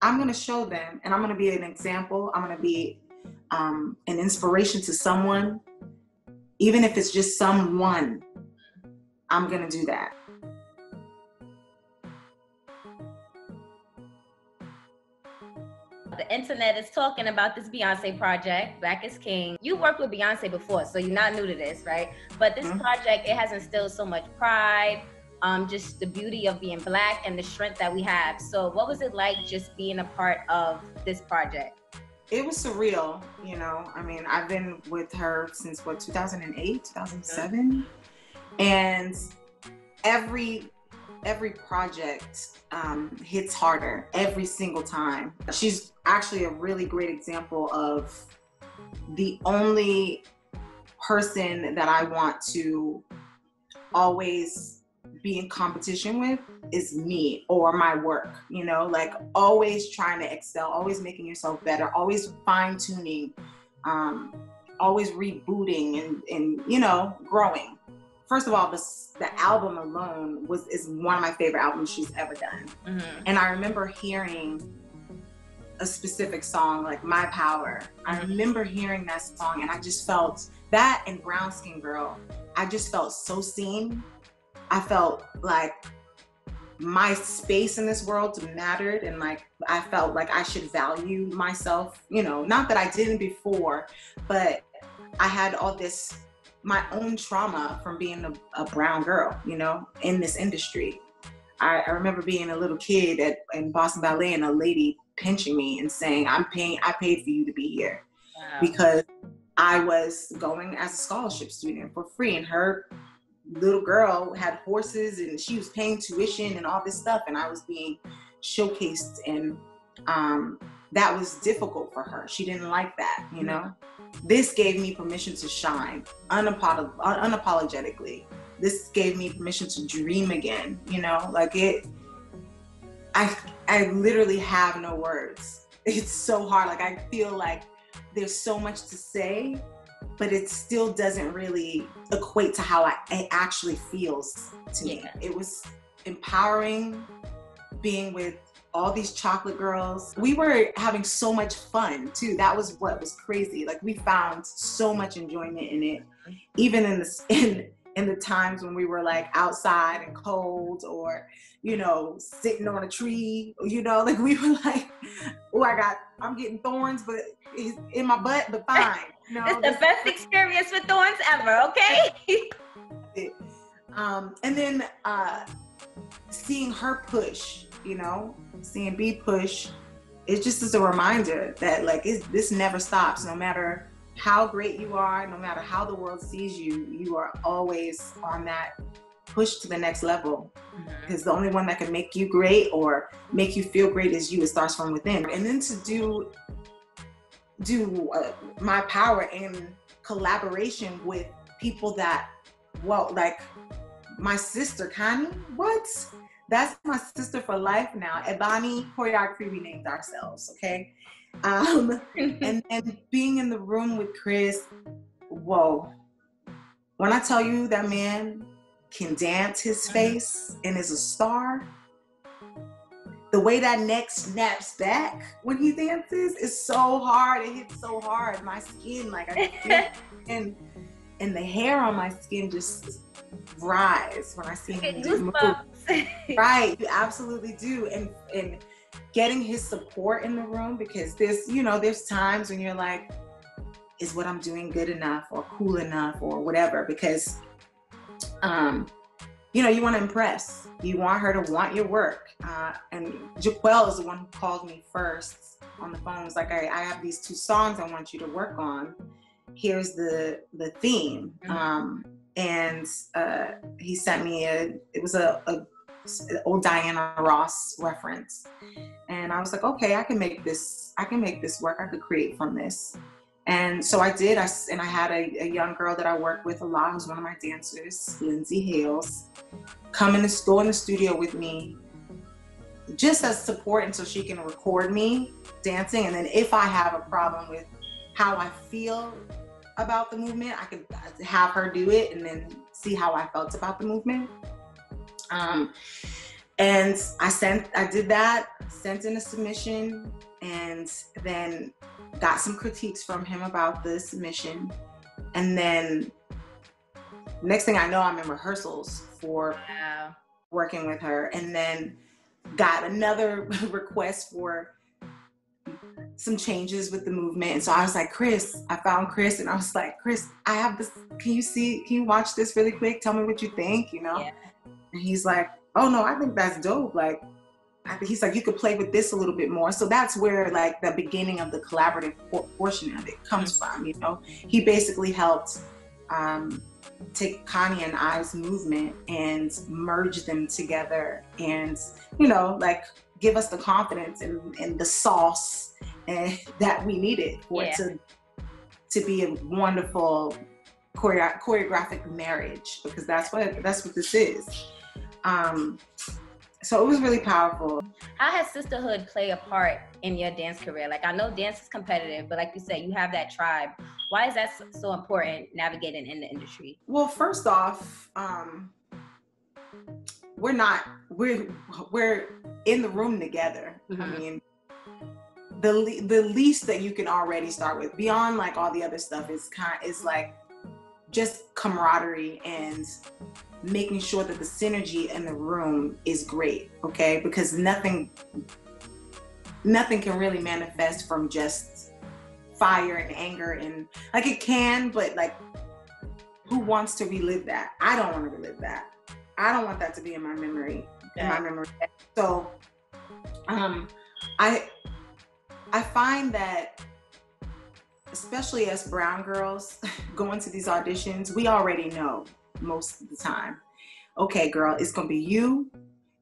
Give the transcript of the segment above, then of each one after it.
I'm going to show them, and I'm going to be an example. I'm going to be an inspiration to someone, even if it's just someone. I'm going to do that. The internet is talking about this Beyonce project, Black is King. You worked with Beyonce before, so you're not new to this, right? But this project, it has instilled so much pride, just the beauty of being Black and the strength that we have. So what was it like just being a part of this project? It was surreal, you know. I mean, I've been with her since, what, 2008, 2007? And every project hits harder every single time. She's actually a really great example of the only person that I want to always be in competition with is me or my work, you know, like always trying to excel, always making yourself better, always fine-tuning, always rebooting and you know, growing. First of all, the album alone is one of my favorite albums she's ever done. And I remember hearing a specific song, like My Power. I remember hearing that song and I just felt that, and Brown Skin Girl, I just felt so seen. I felt like my space in this world mattered, and like I felt like I should value myself, you know, not that I didn't before, but I had all this, my own trauma from being a brown girl, you know, in this industry. I remember being a little kid in Boston Ballet and a lady pinching me and saying, I paid for you to be here. Wow. Because I was going as a scholarship student for free, and her little girl had horses and she was paying tuition and all this stuff, and I was being showcased, and that was difficult for her. She didn't like that, you know? This gave me permission to shine unapologetically. This gave me permission to dream again, you know? Like I literally have no words. It's so hard. Like I feel like there's so much to say, but it still doesn't really equate to how it actually feels to me. It was empowering being with all these chocolate girls. We were having so much fun too. That was what was crazy. Like we found so much enjoyment in it, even in the times when we were like outside and cold, or you know, sitting on a tree, you know, like we were like, oh, I'm getting thorns, but it's in my butt, but fine. You know, it's the best experience with thorns ever, okay? And then seeing her push, you know, seeing B push, it just is a reminder that like this never stops. No matter how great you are, no matter how the world sees you, you are always on that push to the next level. Because the only one that can make you great or make you feel great is you. It starts from within. And then to do My Power in collaboration with people that, well, like my sister Connie, what? That's my sister for life now. Ebony Choreography, we named ourselves, okay? And being in the room with Chris, whoa. When I tell you that man can dance his face and is a star, the way that neck snaps back when he dances is so hard. It hits so hard. My skin, like I can feel, and the hair on my skin just rise when I see him move. Right, you absolutely do. And getting his support in the room, because there's times when you're like, is what I'm doing good enough or cool enough or whatever? Because you want to impress. You want her to want your work. And Jaquel is the one who called me first on the phone. It's like, I have these 2 songs I want you to work on. Here's the theme. And he sent me it was a old Diana Ross reference. And I was like, okay, I can make this work. I could create from this. And so I did. I had a young girl that I worked with a lot, who's one of my dancers, Lindsay Hales, go in the studio with me just as support until she can record me dancing. And then if I have a problem with how I feel about the movement, I could have her do it and then see how I felt about the movement. And I did that, sent in a submission, and then got some critiques from him about the submission. And then next thing I know, I'm in rehearsals for working with her, and then got another request for some changes with the movement. And so I was like, Chris, I found Chris, and I was like, Chris, I have this, can you watch this really quick? Tell me what you think, you know? Yeah. And he's like, oh no, I think that's dope. Like, he's like, you could play with this a little bit more. So that's where like the beginning of the collaborative portion of it comes from, you know? He basically helped take Connie and I's movement and merge them together, and, you know, like give us the confidence and the sauce that we needed for it to be a wonderful choreographic marriage, because that's what this is. So it was really powerful. How has sisterhood play a part in your dance career? Like, I know dance is competitive, but like you said, you have that tribe. Why is that so important navigating in the industry? Well, first off, we're in the room together. Mm-hmm. I mean, the least that you can already start with, beyond like all the other stuff, is like just camaraderie and making sure that the synergy in the room is great, okay? Because nothing can really manifest from just fire and anger, and like it can, but like, who wants to relive that? I don't want to relive that. I don't want that to be in my memory. So, I find that, especially as brown girls going to these auditions, we already know most of the time, okay, girl, it's gonna be you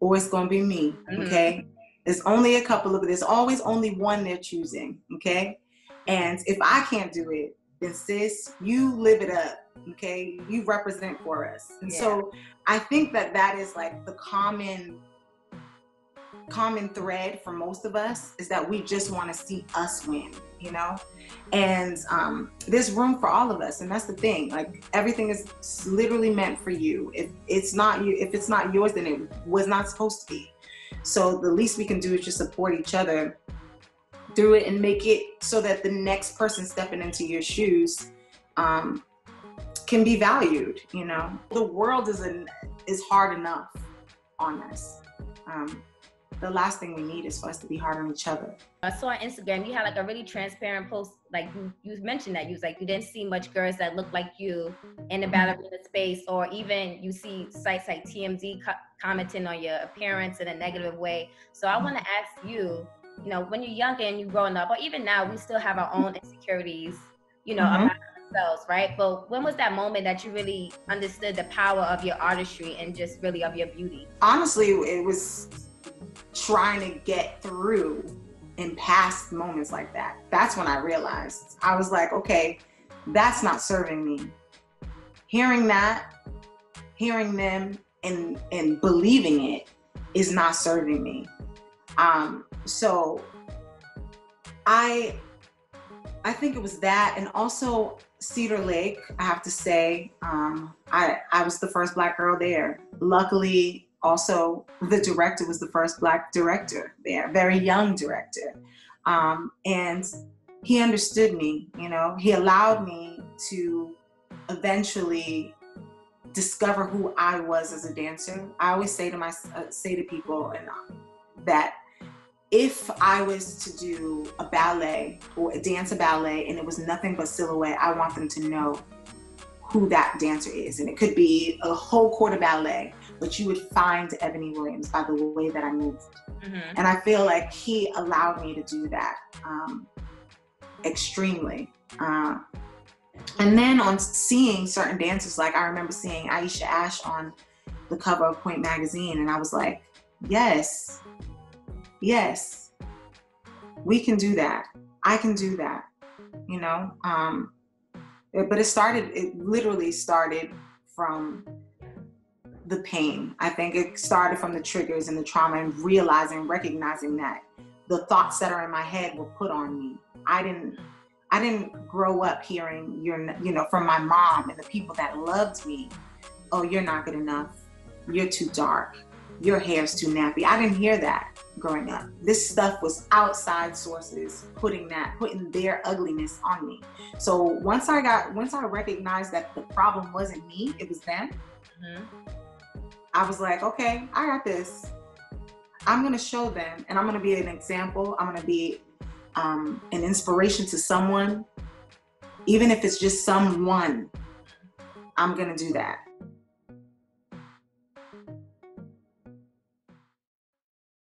or it's gonna be me, okay? There's only a couple there's always only one they're choosing, okay? And if I can't do it, then sis, you live it up, okay? You represent for us. And so I think that is like the common thread for most of us, is that we just want to see us win, you know? And there's room for all of us, and that's the thing. Like, everything is literally meant for you. If it's not yours, then it was not supposed to be. So the least we can do is just support each other through it and make it so that the next person stepping into your shoes can be valued, you know? The world is hard enough on us. The last thing we need is for us to be hard on each other. I saw on Instagram, you had like a really transparent post. Like you mentioned that you was like, you didn't see much girls that looked like you in the ballerina space, or even you see sites like TMZ commenting on your appearance in a negative way. So I want to ask you, you know, when you're younger and you're growing up, or even now, we still have our own insecurities, you know, about ourselves, right? But when was that moment that you really understood the power of your artistry and just really of your beauty? Honestly, it was trying to get through and past moments like that. That's when I realized. I was like, okay, that's not serving me. Hearing them and believing it is not serving me. So I think it was that, and also Cedar Lake, I have to say, I was the first Black girl there. Luckily, also, the director was the first Black director there, very young director. And he understood me, you know, he allowed me to eventually discover who I was as a dancer. I always say to people that if I was to do a ballet or dance a ballet and it was nothing but silhouette, I want them to know who that dancer is. And it could be a whole quarter ballet, but you would find Ebony Williams by the way that I moved. And I feel like he allowed me to do that extremely. And then on seeing certain dancers, like I remember seeing Aisha Ash on the cover of Point magazine, and I was like, yes, we can do that. I can do that, you know? But it literally started from the pain. I think it started from the triggers and the trauma, and recognizing that the thoughts that are in my head were put on me. I didn't grow up hearing from my mom and the people that loved me, oh, you're not good enough. You're too dark. your hair's too nappy. I didn't hear that growing up. This stuff was outside sources putting their ugliness on me. So once I recognized that the problem wasn't me, it was them, I was like, okay, I got this. I'm going to show them, and I'm going to be an example. I'm going to be an inspiration to someone, even if it's just someone. I'm going to do that.